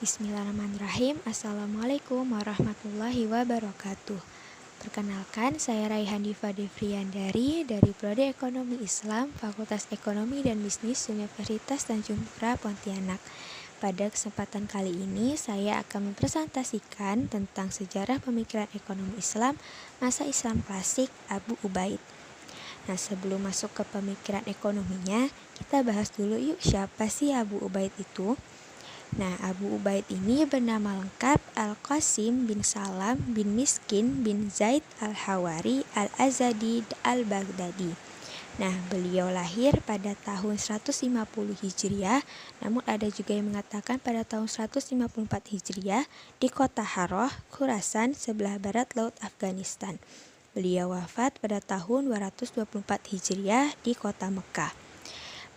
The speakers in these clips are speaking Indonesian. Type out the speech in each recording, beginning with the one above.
Bismillahirrahmanirrahim. Assalamualaikum warahmatullahi wabarakatuh. Perkenalkan, saya Raihan Diva Devriandari dari Prodi Ekonomi Islam, Fakultas Ekonomi dan Bisnis Universitas Tanjung Pura, Pontianak. Pada kesempatan kali ini, saya akan mempresentasikan tentang sejarah pemikiran ekonomi Islam masa Islam klasik Abu Ubaid. Nah, sebelum masuk ke pemikiran ekonominya, kita bahas dulu yuk siapa sih Abu Ubaid itu. Nah, Abu Ubaid ini bernama lengkap Al-Qasim bin Salam bin Miskin bin Zaid Al-Hawari Al-Azadi Al-Baghdadi. Nah, beliau lahir pada tahun 150 Hijriah, namun ada juga yang mengatakan pada tahun 154 Hijriah di kota Harrah, Khurasan, sebelah barat laut Afghanistan. Beliau wafat pada tahun 224 Hijriah di kota Mekah.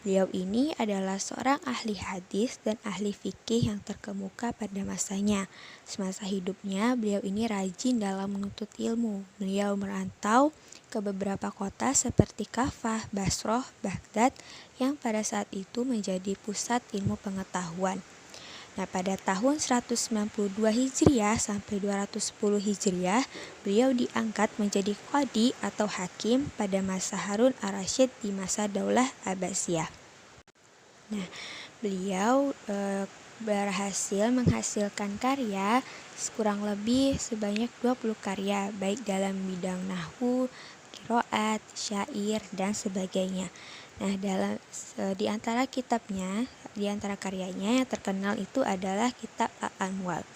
Beliau ini adalah seorang ahli hadis dan ahli fikih yang terkemuka pada masanya. Semasa hidupnya, beliau ini rajin dalam menuntut ilmu. Beliau merantau ke beberapa kota seperti Kafah, Basroh, Baghdad yang pada saat itu menjadi pusat ilmu pengetahuan. Nah, pada tahun 192 Hijriah sampai 210 Hijriah, beliau diangkat menjadi qadi atau hakim pada masa Harun ar-Rasyid di masa Daulah Abbasiyah. Nah, beliau berhasil menghasilkan karya kurang lebih sebanyak 20 karya, baik dalam bidang nahwu, qiraat, syair, dan sebagainya. Nah, di antara kitabnya, di antara karyanya yang terkenal itu adalah kitab Al-Amwal.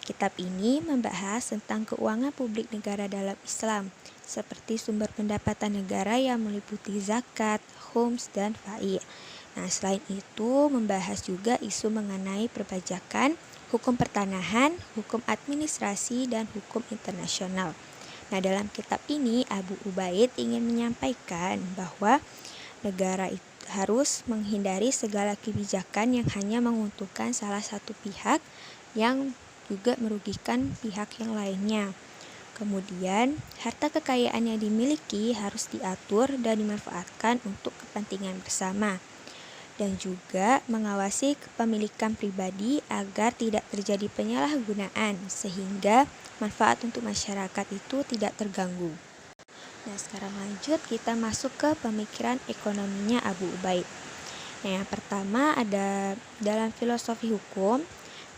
Kitab ini membahas tentang keuangan publik negara dalam Islam, seperti sumber pendapatan negara yang meliputi zakat, khums, dan fai'. Nah, selain itu membahas juga isu mengenai perpajakan, hukum pertanahan, hukum administrasi, dan hukum internasional. Nah, dalam kitab ini Abu Ubaid ingin menyampaikan bahwa negara itu harus menghindari segala kebijakan yang hanya menguntungkan salah satu pihak yang juga merugikan pihak yang lainnya. Kemudian, harta kekayaan yang dimiliki harus diatur dan dimanfaatkan untuk kepentingan bersama. Dan juga mengawasi kepemilikan pribadi agar tidak terjadi penyalahgunaan sehingga manfaat untuk masyarakat itu tidak terganggu. Nah, sekarang lanjut kita masuk ke pemikiran ekonominya Abu Ubaid. Nah, yang pertama ada dalam filosofi hukum.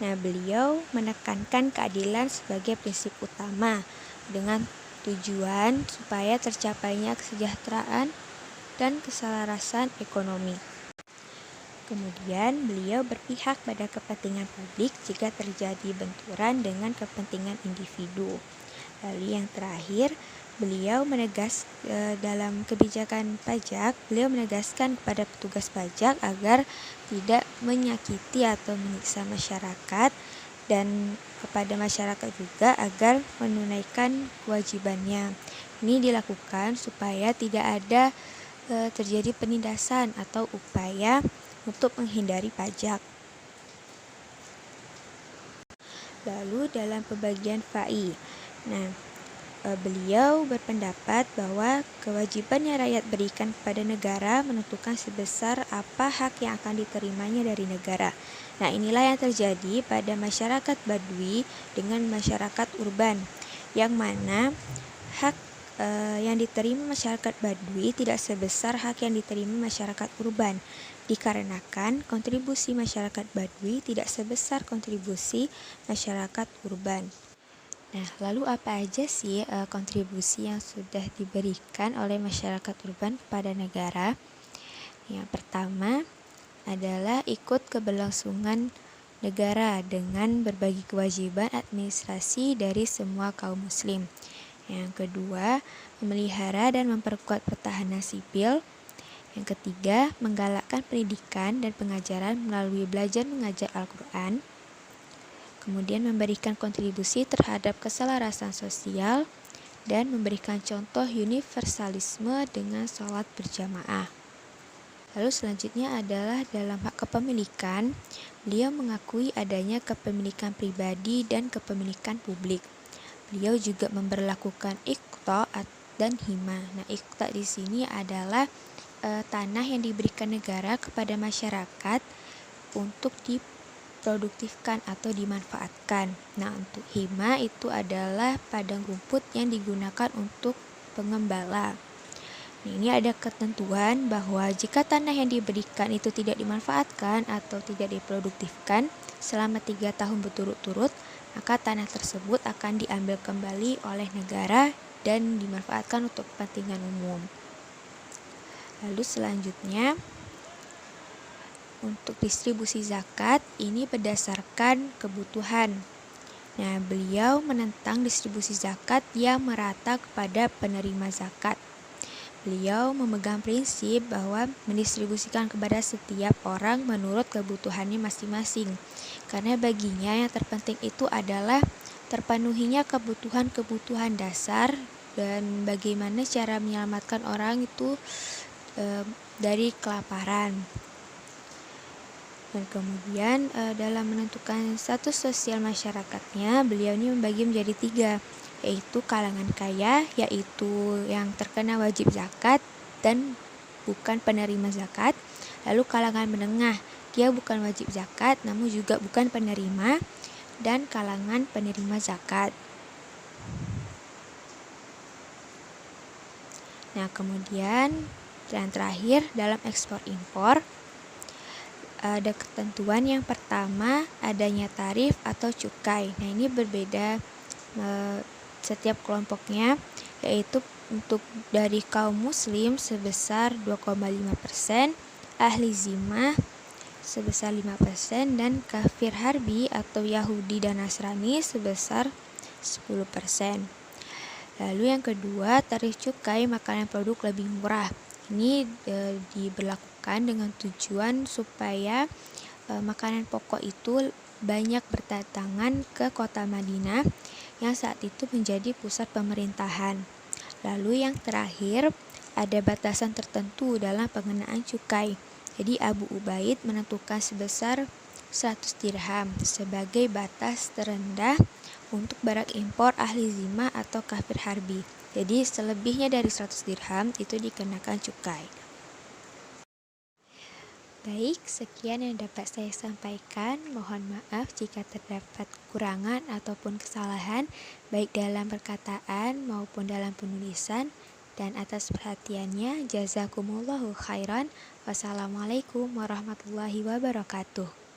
Nah, beliau menekankan keadilan sebagai prinsip utama dengan tujuan supaya tercapainya kesejahteraan dan keselarasan ekonomi. Kemudian beliau berpihak pada kepentingan publik jika terjadi benturan dengan kepentingan individu. Lalu yang terakhir, beliau dalam kebijakan pajak, beliau menegaskan kepada petugas pajak agar tidak menyakiti atau menyiksa masyarakat, dan kepada masyarakat juga agar menunaikan kewajibannya. Ini dilakukan supaya tidak ada terjadi penindasan atau upaya untuk menghindari pajak. Lalu dalam pembagian fai'. Nah, beliau berpendapat bahwa kewajiban yang rakyat berikan kepada negara menentukan sebesar apa hak yang akan diterimanya dari negara. Nah, inilah yang terjadi pada masyarakat Badui dengan masyarakat urban, yang mana hak yang diterima masyarakat Badui tidak sebesar hak yang diterima masyarakat urban, dikarenakan kontribusi masyarakat Badui tidak sebesar kontribusi masyarakat urban. Nah, lalu apa aja sih kontribusi yang sudah diberikan oleh masyarakat urban kepada negara? Yang pertama adalah ikut keberlangsungan negara dengan berbagi kewajiban administrasi dari semua kaum muslim. Yang kedua, memelihara dan memperkuat pertahanan sipil. Yang ketiga, menggalakkan pendidikan dan pengajaran melalui belajar mengajar Al-Quran. Kemudian memberikan kontribusi terhadap keselarasan sosial dan memberikan contoh universalisme dengan sholat berjamaah. Lalu selanjutnya adalah dalam hak kepemilikan, beliau mengakui adanya kepemilikan pribadi dan kepemilikan publik. Beliau juga memberlakukan iqta dan hima. Nah, iqta di sini adalah tanah yang diberikan negara kepada masyarakat untuk diproduktifkan atau dimanfaatkan. Nah, untuk hima itu adalah padang rumput yang digunakan untuk pengembala. Nah, ini ada ketentuan bahwa jika tanah yang diberikan itu tidak dimanfaatkan atau tidak diproduktifkan selama 3 tahun berturut-turut, maka tanah tersebut akan diambil kembali oleh negara dan dimanfaatkan untuk kepentingan umum. Lalu selanjutnya, untuk distribusi zakat ini berdasarkan kebutuhan. Nah, beliau menentang distribusi zakat yang merata kepada penerima zakat. Beliau memegang prinsip bahwa mendistribusikan kepada setiap orang menurut kebutuhannya masing-masing. Karena baginya yang terpenting itu adalah terpenuhinya kebutuhan-kebutuhan dasar dan bagaimana cara menyelamatkan orang itu dari kelaparan. Dan kemudian dalam menentukan status sosial masyarakatnya, beliau ini membagi menjadi 3, yaitu kalangan kaya, yaitu yang terkena wajib zakat dan bukan penerima zakat. Lalu kalangan menengah, dia bukan wajib zakat namun juga bukan penerima, dan kalangan penerima zakat. Nah, kemudian yang terakhir dalam ekspor impor ada ketentuan. Yang pertama, adanya tarif atau cukai. Nah, ini berbeda setiap kelompoknya, yaitu untuk dari kaum muslim sebesar 2,5%, ahli zimah sebesar 5%, dan kafir harbi atau Yahudi dan Nasrani sebesar 10%. Lalu yang kedua, tarif cukai makanan produk lebih murah. Ini diberlakukan dengan tujuan supaya makanan pokok itu banyak berdatangan ke kota Madinah yang saat itu menjadi pusat pemerintahan. Lalu yang terakhir, ada batasan tertentu dalam pengenaan cukai. Jadi Abu Ubaid menentukan sebesar 100 dirham sebagai batas terendah untuk barang impor ahli zimah atau kafir harbi. Jadi selebihnya dari 100 dirham itu dikenakan cukai. Baik, sekian yang dapat saya sampaikan. Mohon maaf jika terdapat kekurangan ataupun kesalahan, baik dalam perkataan maupun dalam penulisan. Dan atas perhatiannya, jazakumullahu khairan. Wassalamualaikum warahmatullahi wabarakatuh.